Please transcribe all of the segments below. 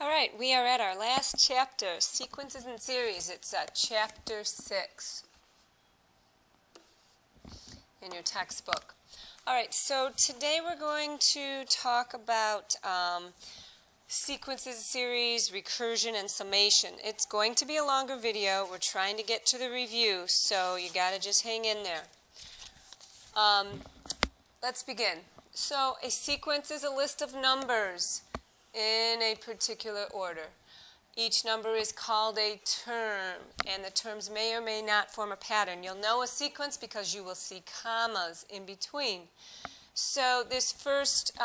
All right, we are at our last chapter, Sequences and Series. It's chapter 6 in your textbook. All right, so today we're going to talk about sequences, series, recursion, and summation. It's going to be a longer video. We're trying to get to the review, so you got to just hang in there. Let's begin. So a sequence is a list of numbers in a particular order. Each number is called a term, and the terms may or may not form a pattern. You'll know a sequence because you will see commas in between. So this first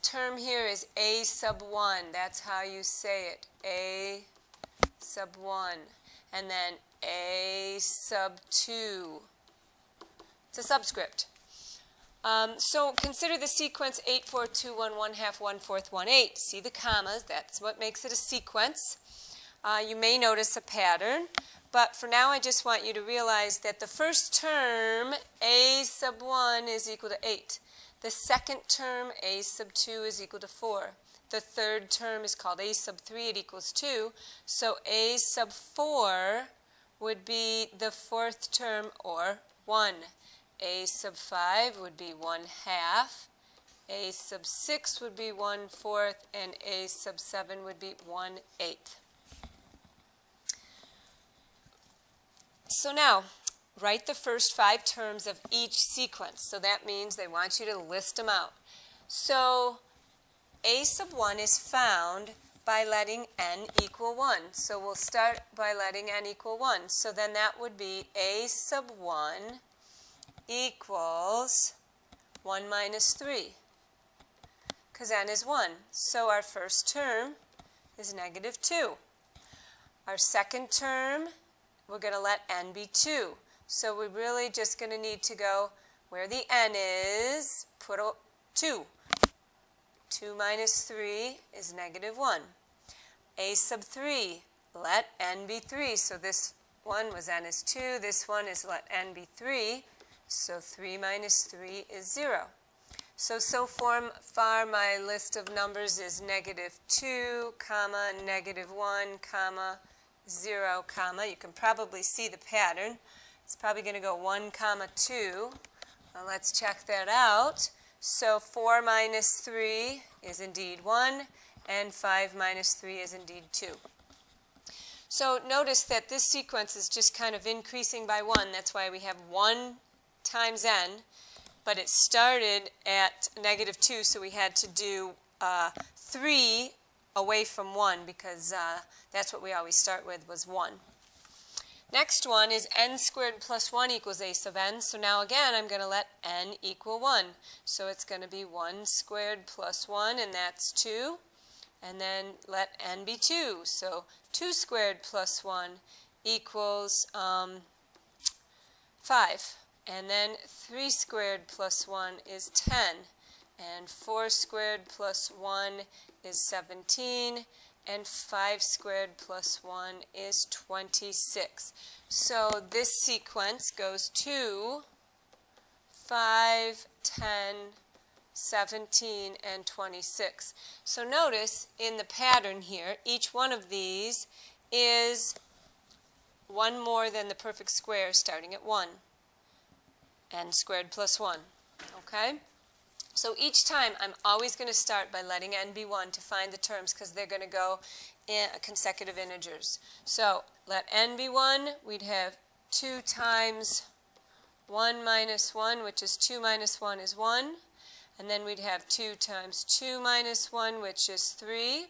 term here is a sub 1. That's how you say it, a sub 1. And then a sub 2. It's a subscript. So consider the sequence 8, 4, 2, 1, 1 half, 1 fourth, 1 8. See the commas, that's what makes it a sequence. You may notice a pattern, but for now I just want you to realize that the first term, a sub 1, is equal to 8. The second term, a sub 2, is equal to 4. The third term is called a sub 3, it equals 2. So a sub 4 would be the fourth term, or 1. A sub 5 would be 1 half, a sub 6 would be 1 fourth, and a sub 7 would be 1 eighth. So now, write the first 5 terms of each sequence. So that means they want you to list them out. So a sub 1 is found by letting n equal 1. So we'll start by letting n equal 1. So then that would be a sub 1 equals 1 minus 3, because n is 1. So our first term is negative 2. Our second term, we're going to let n be 2. So we're really just going to need to go where the n is, put a 2. 2 minus 3 is negative 1. A sub 3, let n be 3. So this one was n is 2. This one is let n be 3. So 3 minus 3 is 0. So far my list of numbers is negative 2, comma, negative 1, comma, 0, comma. You can probably see the pattern. It's probably going to go 1, comma, 2. Well, let's check that out. So 4 minus 3 is indeed 1, and 5 minus 3 is indeed 2. So notice that this sequence is just kind of increasing by 1. That's why we have 1 times n, but it started at negative 2, so we had to do 3 away from 1 because that's what we always start with, was 1. Next one is n squared plus 1 equals a sub n. So now again I'm going to let n equal 1. So it's going to be 1 squared plus 1, and that's 2. And then let n be 2. So 2 squared plus 1 equals 5. And then 3 squared plus 1 is 10. And 4 squared plus 1 is 17. And 5 squared plus 1 is 26. So this sequence goes 2, 5, 10, 17, and 26. So notice in the pattern here, each one of these is 1 more than the perfect square starting at 1. N squared plus 1. Okay? So each time I'm always going to start by letting n be 1 to find the terms because they're going to go in consecutive integers. So let n be 1, we'd have 2 times 1 minus 1, which is 2 minus 1 is 1. And then we'd have 2 times 2 minus 1, which is 3.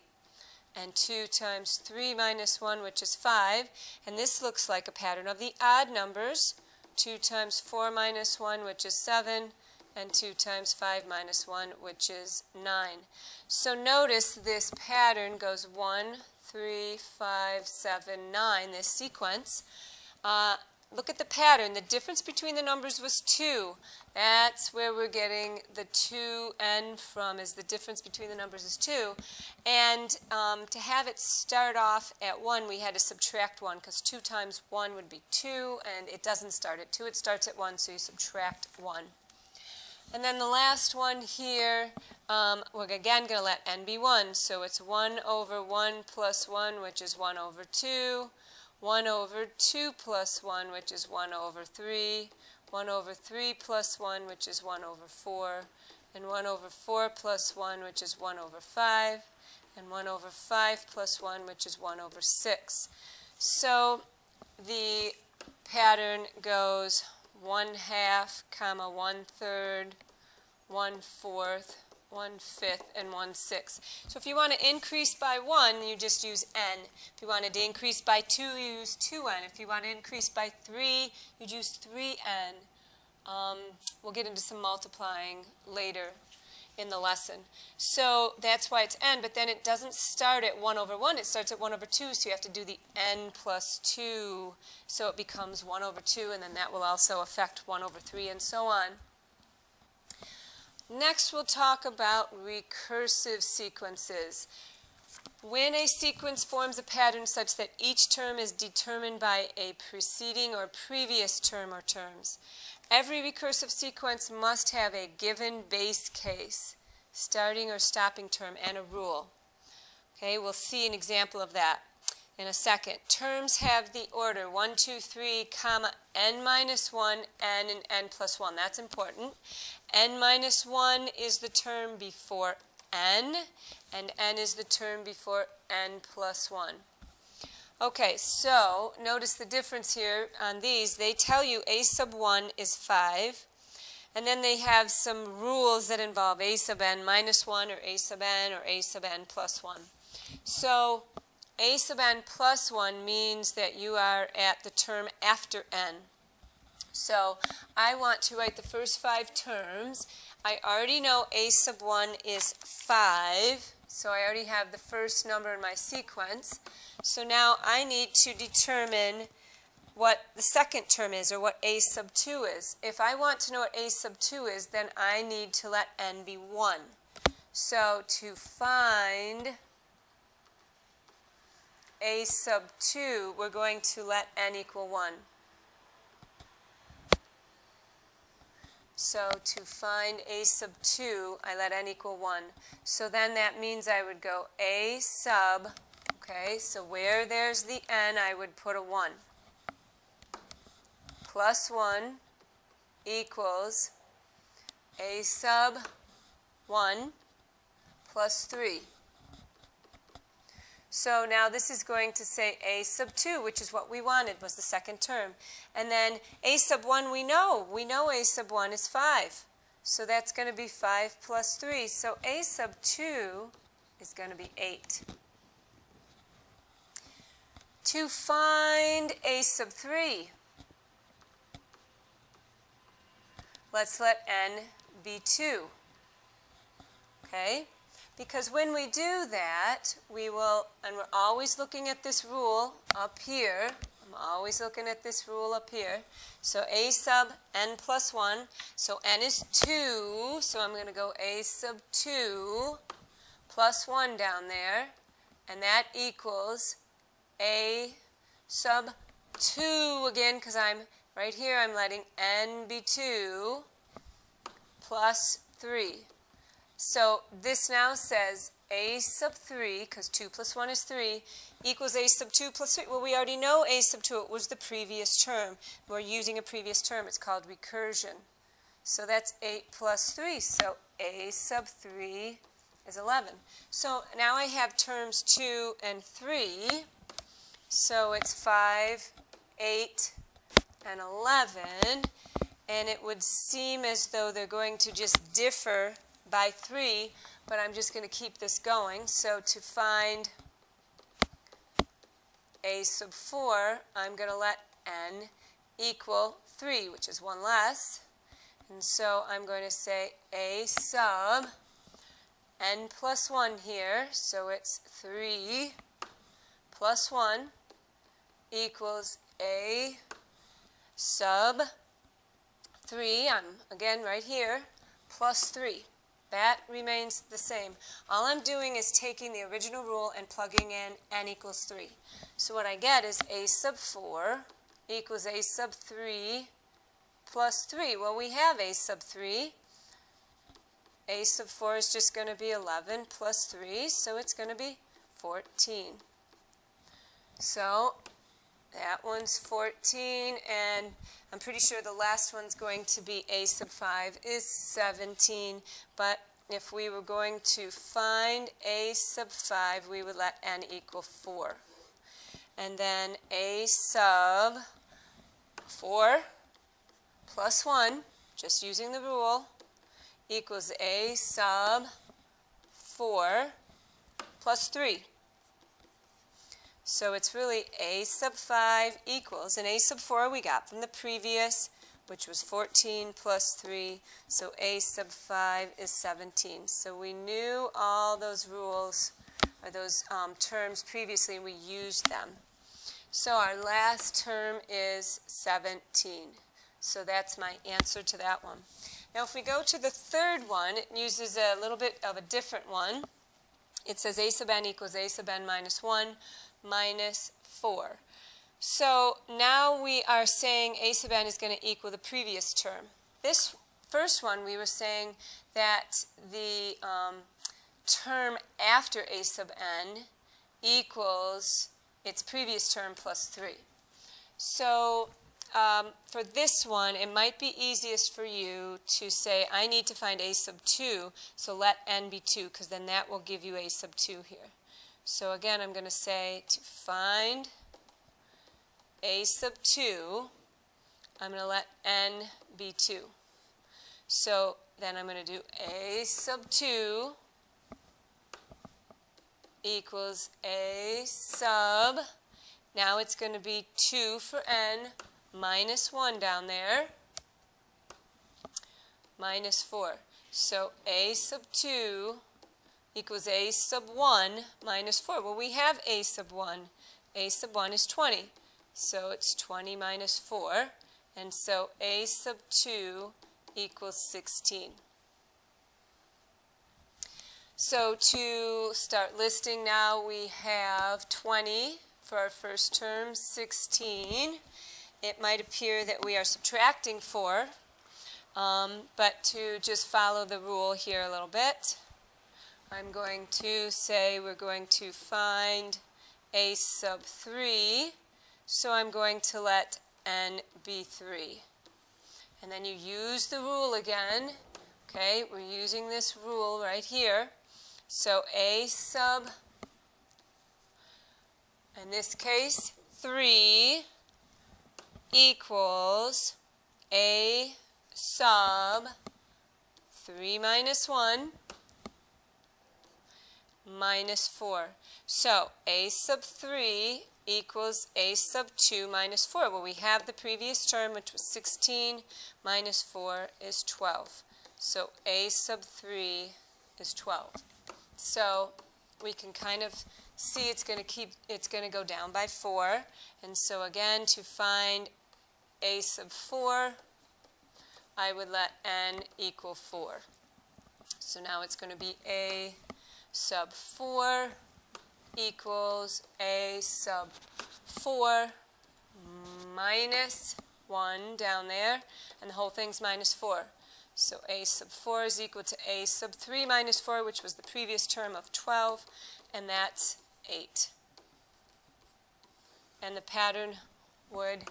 And 2 times 3 minus 1, which is 5. And this looks like a pattern of the odd numbers. 2 times 4 minus 1, which is 7, and 2 times 5 minus 1, which is 9. So notice this pattern goes 1, 3, 5, 7, 9, this sequence. Look at the pattern. The difference between the numbers was 2. That's where we're getting the 2n from, is the difference between the numbers is 2. And to have it start off at 1, we had to subtract 1, because 2 times 1 would be 2, and it doesn't start at 2. It starts at 1, so you subtract 1. And then the last one here, we're again going to let n be 1. So it's 1 over 1 plus 1, which is 1 over 2. 1 over 2 plus 1, which is 1 over 3. 1 over 3 plus 1, which is 1 over 4. And 1 over 4 plus 1, which is 1 over 5. And 1 over 5 plus 1, which is 1 over 6. So the pattern goes 1/2, 1/3, 1/4, 1/5, and 1/6. So if you want to increase by 1, you just use n. If you wanted to increase by 2, you use 2n. If you want to increase by 3, you'd use 3n. We'll get into some multiplying later in the lesson. So that's why it's n, but then it doesn't start at 1 over 1. It starts at 1 over 2, so you have to do the n plus 2. So it becomes 1 over 2, and then that will also affect 1 over 3, and so on. Next, we'll talk about recursive sequences. When a sequence forms a pattern such that each term is determined by a preceding or previous term or terms, every recursive sequence must have a given base case, starting or stopping term, and a rule. Okay, we'll see an example of that in a second. Terms have the order 1, 2, 3, comma, n minus 1, n, and n plus 1. That's important. N minus 1 is the term before n, and n is the term before n plus 1. Okay, so notice the difference here on these. They tell you a sub 1 is 5, and then they have some rules that involve a sub n minus 1 or a sub n or a sub n plus 1. So a sub n plus 1 means that you are at the term after n. So I want to write the first 5 terms. I already know a sub 1 is 5, so I already have the first number in my sequence. So now I need to determine what the second term is, or what a sub 2 is. If I want to know what a sub 2 is, then I need to let n be 1. So to find a sub 2, we're going to let n equal 1. So to find a sub 2, I let n equal 1. So then that means I would go a sub, okay, so where there's the n, I would put a 1. Plus 1 equals a sub 1 plus 3. So now this is going to say a sub 2, which is what we wanted, was the second term. And then a sub 1 we know a sub 1 is 5. So that's going to be 5 plus 3. So a sub 2 is going to be 8. To find a sub 3, let's let n be 2. Okay? Because when we do that, we will, and we're always looking at this rule up here. I'm always looking at this rule up here. So a sub n plus 1. So n is 2. So I'm going to go a sub 2 plus 1 down there. And that equals a sub 2 again, because I'm right here, I'm letting n be 2 plus 3. So this now says a sub 3, because 2 plus 1 is 3, equals a sub 2 plus 3. Well, we already know a sub 2. It was the previous term. We're using a previous term. It's called recursion. So that's 8 plus 3. So a sub 3 is 11. So now I have terms 2 and 3. So it's 5, 8, and 11. And it would seem as though they're going to just differ by 3, but I'm just going to keep this going. So to find a sub 4, I'm going to let n equal 3, which is 1 less. And so I'm going to say a sub n plus 1 here. So it's 3 plus 1 equals a sub 3. I'm again right here, plus 3. That remains the same. All I'm doing is taking the original rule and plugging in n equals 3. So what I get is a sub 4 equals a sub 3 plus 3. Well, we have a sub 3. a sub 4 is just going to be 11 plus 3, so it's going to be 14. So that one's 14, and I'm pretty sure the last one's going to be a sub 5 is 17, but if we were going to find a sub 5, we would let n equal 4. And then a sub 4 plus 1, just using the rule, equals a sub 4 plus 3. So it's really a sub 5 equals, and a sub 4 we got from the previous, which was 14 plus 3, so a sub 5 is 17. So we knew all those rules, or those terms previously, and we used them. So our last term is 17. So that's my answer to that one. Now if we go to the third one, it uses a little bit of a different one. It says a sub n equals a sub n minus 1 minus 4. So now we are saying a sub n is going to equal the previous term. This first one we were saying that the term after a sub n equals its previous term plus 3. So for this one, it might be easiest for you to say, I need to find a sub 2, so let n be 2, because then that will give you a sub 2 here. So again, I'm going to say to find a sub 2, I'm going to let n be 2. So then I'm going to do a sub 2 equals a sub, now it's going to be 2 for n, minus 1 down there, minus 4. So a sub 2 equals a sub 1 minus 4. Well, we have a sub 1. A sub 1 is 20. So it's 20 minus 4. And so a sub 2 equals 16. So to start listing now, we have 20 for our first term, 16. It might appear that we are subtracting 4, but to just follow the rule here a little bit, I'm going to say we're going to find a sub 3, so I'm going to let n be 3. And then you use the rule again. Okay, we're using this rule right here. So a sub, in this case, 3 equals a sub 3 minus 1 minus 4. So a sub 3 equals a sub 2 minus 4. Well, we have the previous term, which was 16 minus 4 is 12. So a sub 3 is 12. So we can kind of see it's going to go down by 4. And so again, to find a sub 4, I would let n equal 4. So now it's going to be a sub 4 equals a sub 4 minus 1 down there, and the whole thing's minus 4. So a sub 4 is equal to a sub 3 minus 4, which was the previous term of 12, and that's 8. And the pattern would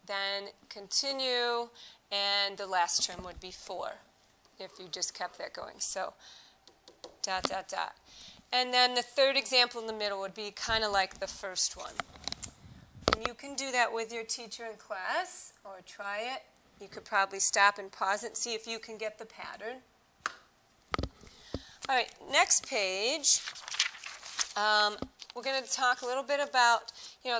then continue, and the last term would be 4 if you just kept that going. So dot, dot, dot. And then the third example in the middle would be kind of like the first one. And you can do that with your teacher in class, or try it. You could probably stop and pause it and see if you can get the pattern. All right, next page. We're going to talk a little bit about,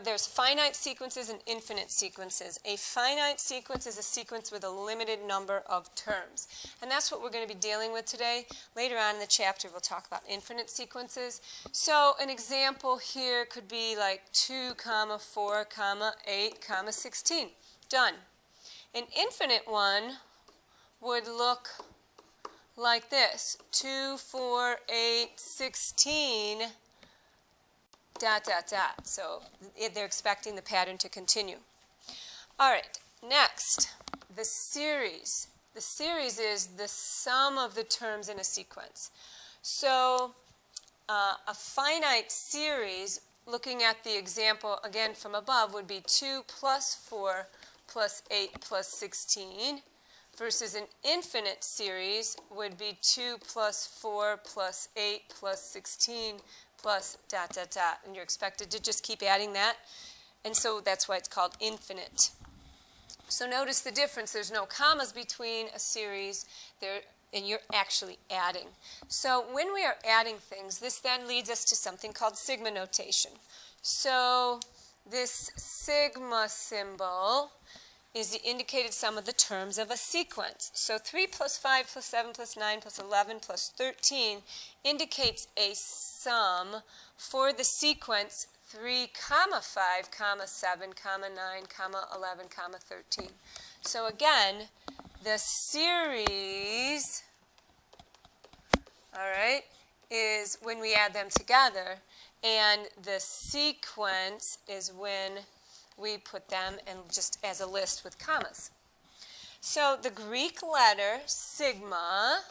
there's finite sequences and infinite sequences. A finite sequence is a sequence with a limited number of terms. And that's what we're going to be dealing with today. Later on in the chapter, we'll talk about infinite sequences. So an example here could be like 2, 4, 8, 16. Done. An infinite one would look like this. 2, 4, 8, 16, dot, dot, dot. So they're expecting the pattern to continue. All right, next, the series The series is the sum of the terms in a sequence. So a finite series, looking at the example again from above, would be 2 plus 4 plus 8 plus 16, versus an infinite series would be 2 plus 4 plus 8 plus 16 plus dot, dot, dot. And you're expected to just keep adding that. And so that's why it's called infinite. So notice the difference. There's no commas between a series there, and you're actually adding. So when we are adding things, this then leads us to something called sigma notation. So this sigma symbol is the indicated sum of the terms of a sequence. So 3 plus 5 plus 7 plus 9 plus 11 plus 13 indicates a sum for the sequence 3, comma 5, comma 7, comma 9, comma 11, comma 13. So again, the series, all right, is when we add them together, and the sequence is when we put them in just as a list with commas. So the Greek letter sigma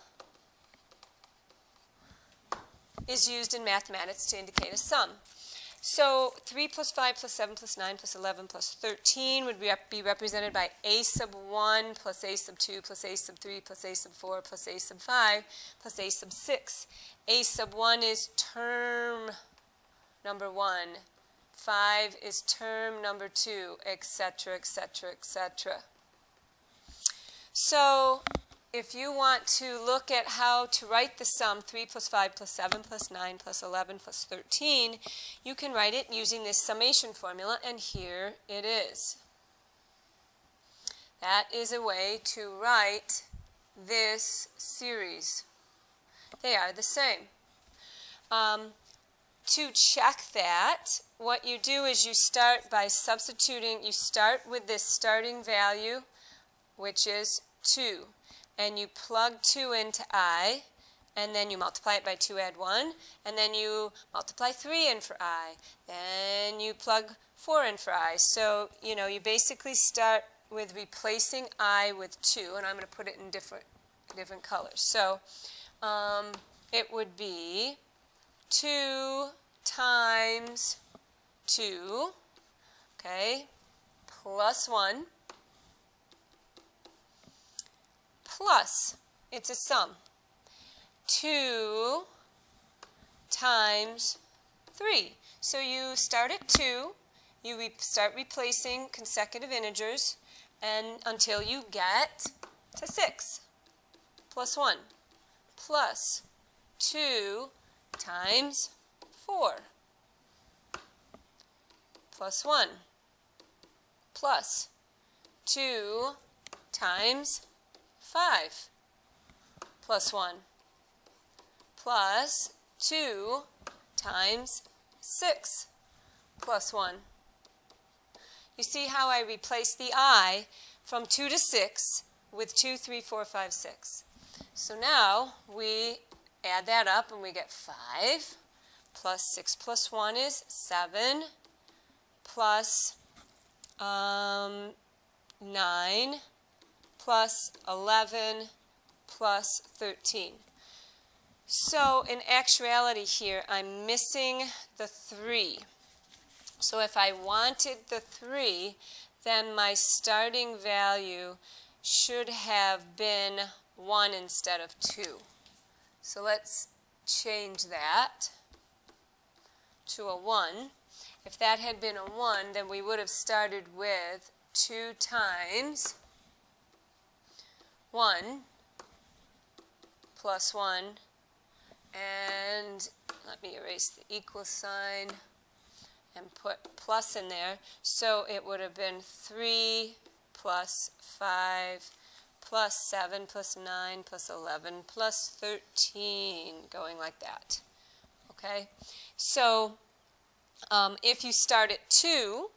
is used in mathematics to indicate a sum. So 3 plus 5 plus 7 plus 9 plus 11 plus 13 would be represented by a sub 1 plus a sub 2 plus a sub 3 plus a sub 4 plus a sub 5 plus a sub 6. A sub 1 is term number 1. 5 is term number 2, etc., etc., etc. So if you want to look at how to write the sum 3 plus 5 plus 7 plus 9 plus 11 plus 13, you can write it using this summation formula, and here it is. That is a way to write this series. They are the same. To check that, what you do is you start by substituting. You start with this starting value, which is 2. And you plug 2 into I, and then you multiply it by 2, add 1, and then you multiply 3 in for I. Then you plug 4 in for I. So, you know, you basically start with replacing I with 2, and I'm going to put it in different colors. So it would be 2 times 2, okay, plus 1, plus, it's a sum, 2 times 3. So you start at 2, you start replacing consecutive integers, and until you get to 6, plus 1, plus 2 times 4, plus 1, plus 2 times 5, plus 1, plus 2 times 6, plus 1. You see how I replace the I from 2 to 6 with 2, 3, 4, 5, 6. So now we add that up and we get 5 plus 6 plus 1 is 7 plus 9 plus 11 plus 13. So in actuality here, I'm missing the 3. So if I wanted the 3, then my starting value should have been 1 instead of 2. So let's change that to a 1. If that had been a 1, then we would have started with 2 times 1 plus 1, and let me erase the equal sign and put plus in there. So it would have been 3 plus 5 plus 7 plus 9 plus 11 plus 13, going like that. Okay? So if you start at 2,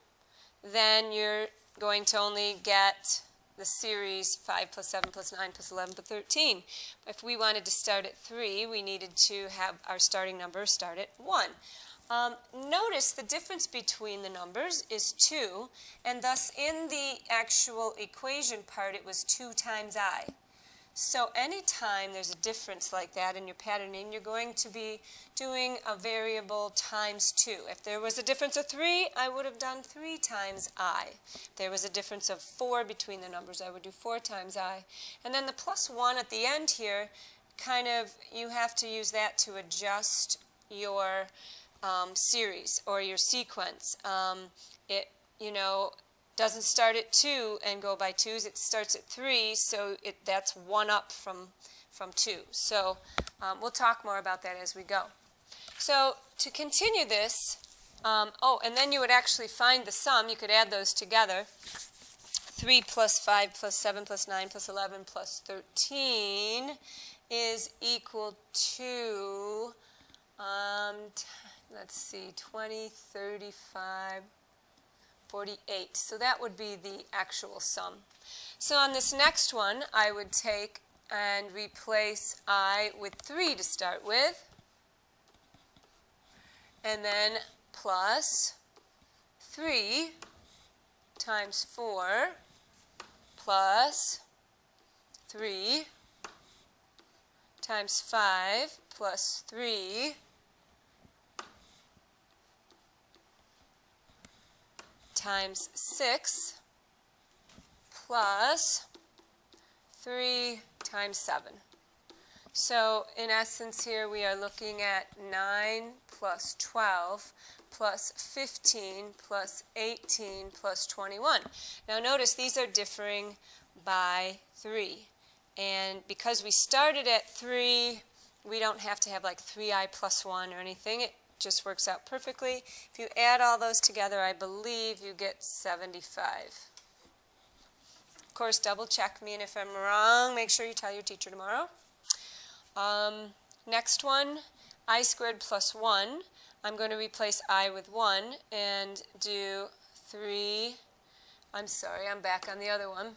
then you're going to only get the series 5 plus 7 plus 9 plus 11 plus 13. If we wanted to start at 3, we needed to have our starting number start at 1. Notice the difference between the numbers is 2, and thus in the actual equation part it was 2 times I. So anytime there's a difference like that in your patterning, you're going to be doing a variable times 2. If there was a difference of 3, I would have done 3 times I. If there was a difference of 4 between the numbers, I would do 4 times I. And then the plus 1 at the end here, kind of, you have to use that to adjust your series or your sequence. It, you know, doesn't start at 2 and go by 2s. It starts at 3, so that's 1 up from 2. So we'll talk more about that as we go. So to continue this, and then you would actually find the sum. You could add those together. 3 plus 5 plus 7 plus 9 plus 11 plus 13 is equal to, let's see, 20, 35, 48. So that would be the actual sum. So on this next one, I would take and replace I with 3 to start with, and then plus 3 times 4 plus 3 times 5 plus 3 times 6 plus 3 times 7. So in essence here we are looking at 9 plus 12 plus 15 plus 18 plus 21. Now notice these are differing by 3. And because we started at 3, we don't have to have like 3i plus 1 or anything. It just works out perfectly. If you add all those together, I believe you get 75. Of course, double check me, and if I'm wrong, make sure you tell your teacher tomorrow. Next one, I squared plus 1. I'm going to replace I with 1 and do 3. I'm sorry, I'm back on the other one.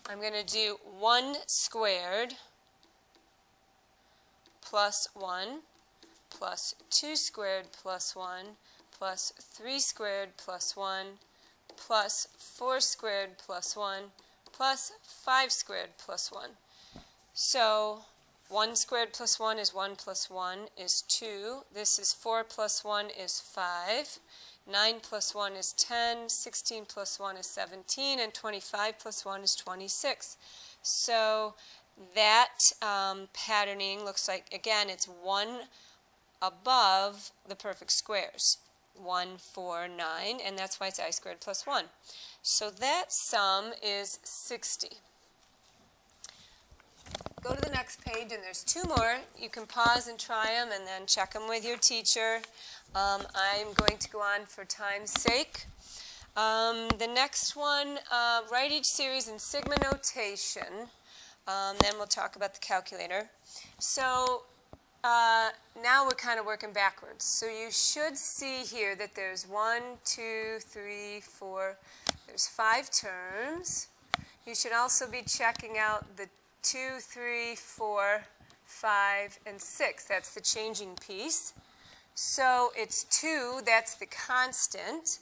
I'm going to do 1 squared plus 1 plus 2 squared plus 1 plus 3 squared plus 1 plus 4 squared plus 1 plus 5 squared plus 1. So 1 squared plus 1 is 1 plus 1 is 2. This is 4 plus 1 is 5. 9 plus 1 is 10. 16 plus 1 is 17. And 25 plus 1 is 26. So that patterning looks like, again, it's 1 above the perfect squares. 1, 4, 9, and that's why it's I squared plus 1. So that sum is 60. Go to the next page, and there's 2 more. You can pause and try them and then check them with your teacher. I'm going to go on for time's sake. The next one, write each series in sigma notation. Then we'll talk about the calculator. So now we're kind of working backwards. So you should see here that there's 1, 2, 3, 4, there's 5 terms. You should also be checking out the 2, 3, 4, 5, and 6. That's the changing piece. So it's 2, that's the constant.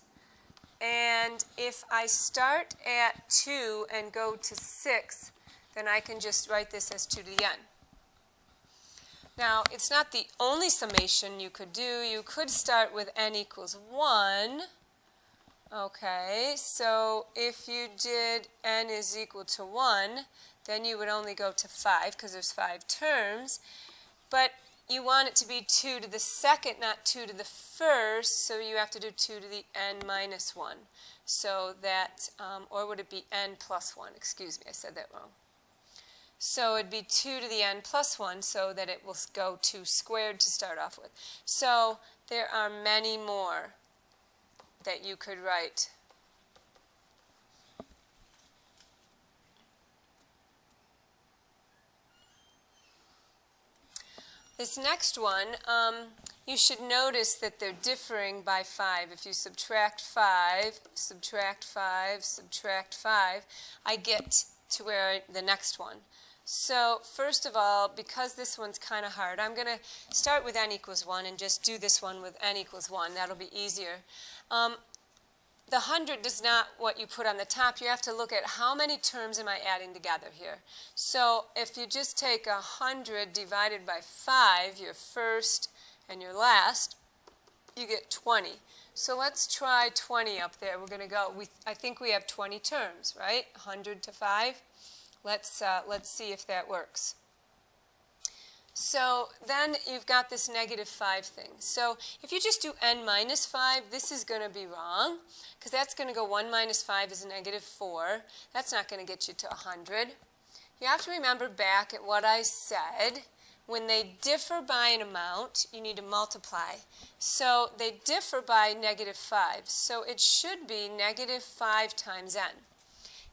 And if I start at 2 and go to 6, then I can just write this as 2 to the n. Now, it's not the only summation you could do. You could start with n equals 1. Okay, so if you did n is equal to 1, then you would only go to 5 because there's 5 terms. But you want it to be 2 to the second, not 2 to the first, so you have to do 2 to the n minus 1. So that, or would it be n plus 1? Excuse me, I said that wrong. So it'd be 2 to the n plus 1, so that it will go 2 squared to start off with. So there are many more that you could write. This next one, you should notice that they're differing by 5. If you subtract 5, subtract 5, subtract 5, I get to where the next one. So first of all, because this one's kind of hard, I'm going to start with n equals 1 and just do this one with n equals 1. That'll be easier. the 100 is not what you put on the top. You have to look at how many terms am I adding together here. So if you just take 100 divided by 5, your first and your last, you get 20. So let's try 20 up there. We're going to go, I think we have 20 terms, right? 100 to 5. Let's see if that works. So then you've got this -5 thing. So if you just do n minus 5, this is going to be wrong, because that's going to go 1 minus 5 is -4. That's not going to get you to 100. You have to remember back at what I said. When they differ by an amount, you need to multiply. So they differ by -5. So it should be -5 times n.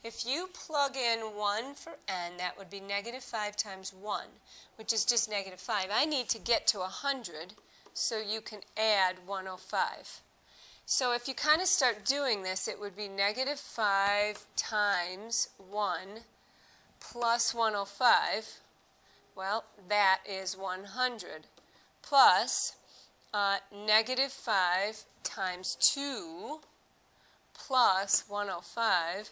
If you plug in 1 for n, that would be -5 times 1, which is just -5. I need to get to 100, so you can add 105. So if you kind of start doing this, it would be -5 times 1 plus 105. Well, that is 100. Plus -5 times 2 plus 105.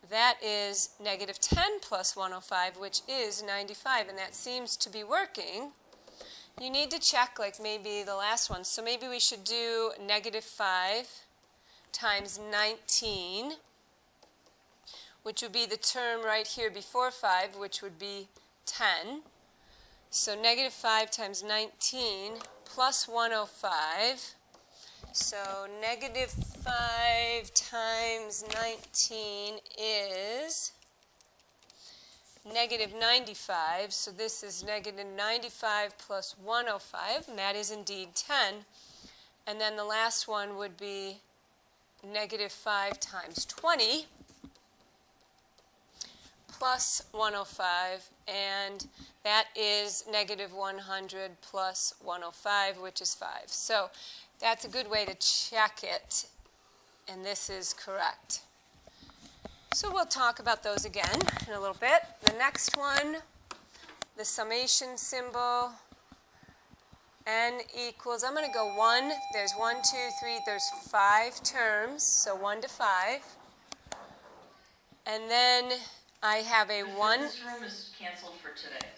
That is -10 plus 105, which is 95, and that seems to be working. You need to check like maybe the last one. So maybe we should do -5 times 19, which would be the term right here before 5, which would be 10. So -5 times 19 plus 105. So -5 times 19 is -95. So this is -95 plus 105, and that is indeed 10. And then the last one would be -5 times 20 plus 105, and that is -100 plus 105, which is 5. So that's a good way to check it, and this is correct. So we'll talk about those again in a little bit. The next one, the summation symbol, n equals, I'm going to go 1. There's 1, 2, 3, there's 5 terms, so 1 to 5. And then I have a 1. This room is canceled for today.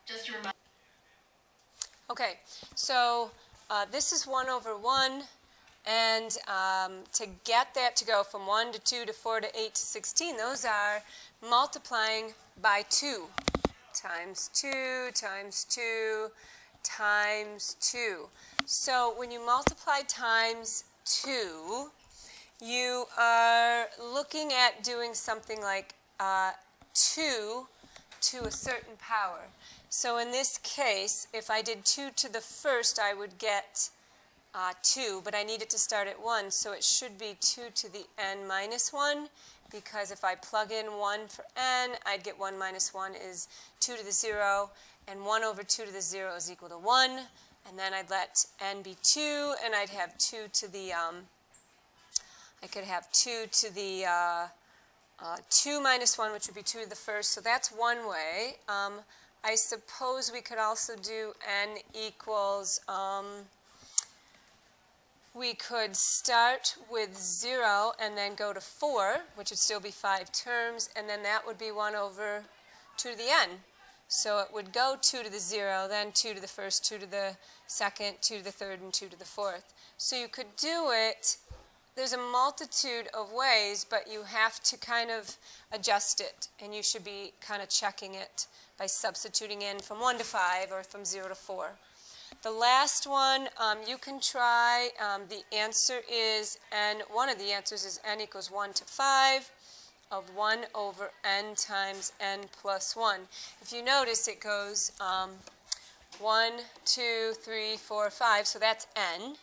Just to remind. Okay, so this is 1 over 1, and to get that to go from 1 to 2 to 4 to 8 to 16, those are multiplying by 2 times 2 times 2 times 2. So when you multiply times 2, you are looking at doing something like 2 to a certain power. So in this case, if I did 2 to the first, I would get 2, but I need it to start at 1, so it should be 2 to the n minus 1, because if I plug in 1 for n, I'd get 1 minus 1 is 2 to the 0, and 1 over 2 to the 0 is equal to 1, and then I'd let n be 2, and I'd have 2 to the, I could have 2 to the 2 minus 1, which would be 2 to the first, so that's one way. I suppose we could also do n equals, we could start with 0 and then go to 4, which would still be 5 terms, and then that would be 1 over 2 to the n. So it would go 2 to the 0, then 2 to the first, 2 to the second, 2 to the third, and 2 to the fourth. So you could do it. There's a multitude of ways, but you have to kind of adjust it, and you should be kind of checking it by substituting in from 1 to 5 or from 0 to 4. The last one, you can try. The answer is n. One of the answers is n equals 1 to 5 of 1 over n times n plus 1. If you notice, it goes 1, 2, 3, 4, 5, so that's n.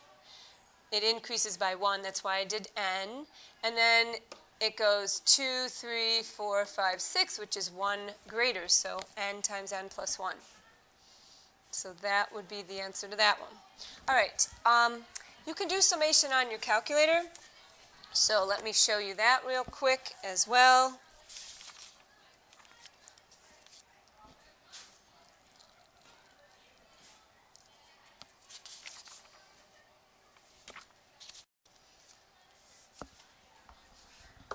It increases by 1, that's why I did n. And then it goes 2, 3, 4, 5, 6, which is 1 greater, so n times n plus 1. So that would be the answer to that one. All right, you can do summation on your calculator. So let me show you that real quick as well.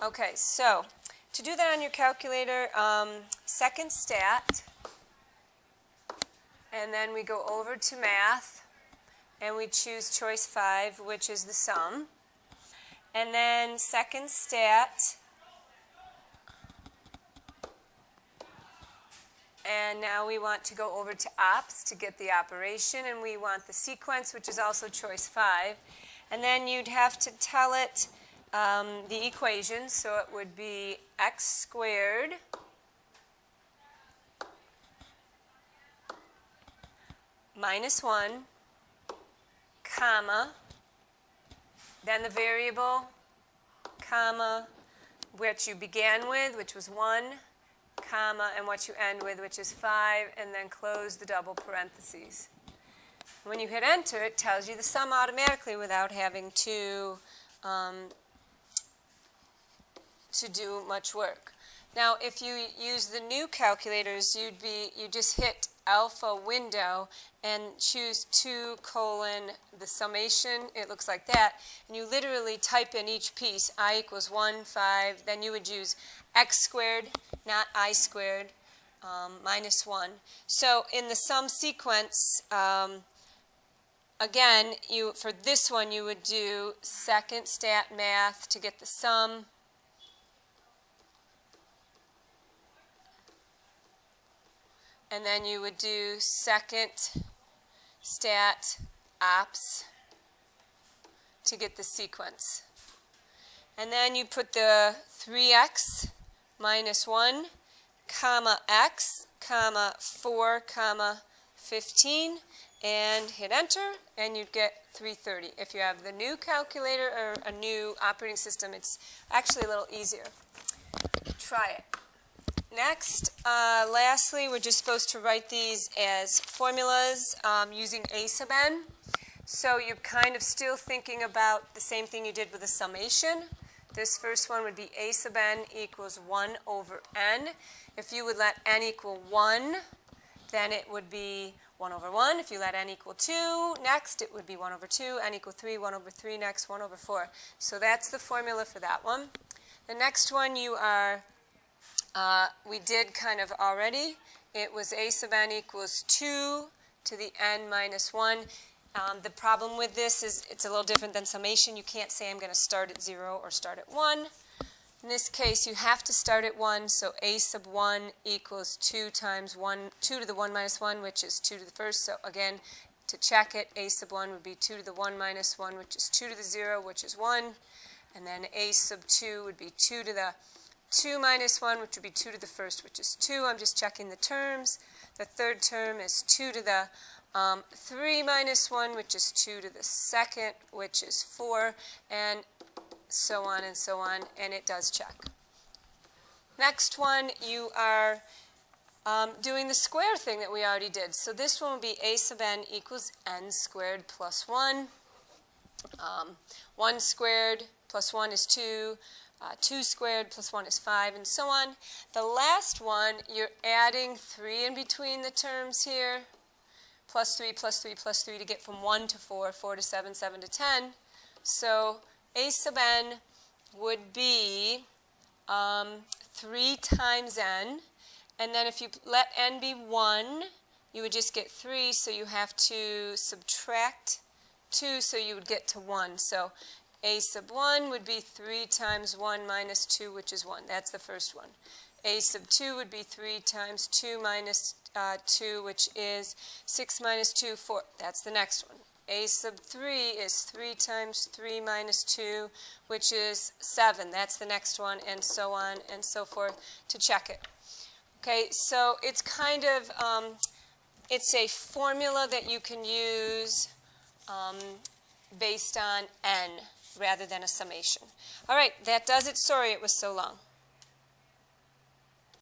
Okay, so to do that on your calculator, second stat, and then we go over to math, and we choose choice 5, which is the sum. And then second stat, and now we want to go over to ops to get the operation, and we want the sequence, which is also choice 5. And then you'd have to tell it the equation, so it would be x squared minus 1, comma, then the variable, comma, which you began with, which was 1, comma, and what you end with, which is 5, and then close the double parentheses. When you hit enter, it tells you the sum automatically without having to do much work. Now, if you use the new calculators, you just hit alpha window and choose 2 colon the summation. It looks like that. And you literally type in each piece, I equals 1, 5. Then you would use x squared, not I squared, minus 1. So in the sum sequence, again, for this one, you would do second stat math to get the sum. And then you would do second stat ops to get the sequence. And then you put the 3x minus 1, comma x, comma 4, comma 15, and hit enter, and you'd get 330. If you have the new calculator or a new operating system, it's actually a little easier. Try it. Next, lastly, we're just supposed to write these as formulas using a sub n. So you're kind of still thinking about the same thing you did with the summation. This first one would be a sub n equals 1 over n. If you would let n equal 1, then it would be 1 over 1. If you let n equal 2, next it would be 1 over 2. N equal 3, 1 over 3, next 1 over 4. So that's the formula for that one. The next one we did kind of already. It was a sub n equals 2 to the n minus 1. The problem with this is it's a little different than summation. You can't say I'm going to start at 0 or start at 1. In this case, you have to start at 1, so a sub 1 equals 2 times 1, 2 to the 1 minus 1, which is 2 to the first. So again, to check it, a sub 1 would be 2 to the 1 minus 1, which is 2 to the 0, which is 1. And then a sub 2 would be 2 to the 2 minus 1, which would be 2 to the first, which is 2. I'm just checking the terms. The third term is 2 to the 3 minus 1, which is 2 to the second, which is 4, and so on, and it does check. Next one, you are doing the square thing that we already did. So this one will be a sub n equals n squared plus 1. 1 squared plus 1 is 2. 2 squared plus 1 is 5, and so on. The last one, you're adding 3 in between the terms here. Plus 3, plus 3, plus 3 to get from 1 to 4, 4 to 7, 7 to 10. So a sub n would be 3 times n. And then if you let n be 1, you would just get 3, so you have to subtract 2, so you would get to 1. So a sub 1 would be 3 times 1 minus 2, which is 1. That's the first one. A sub 2 would be 3 times 2 minus 2, which is 6 minus 2, 4. That's the next one. A sub 3 is 3 times 3 minus 2, which is 7. That's the next one, and so on and so forth to check it. Okay, so it's kind of, it's a formula that you can use based on n rather than a summation. All right, that does it. Sorry it was so long.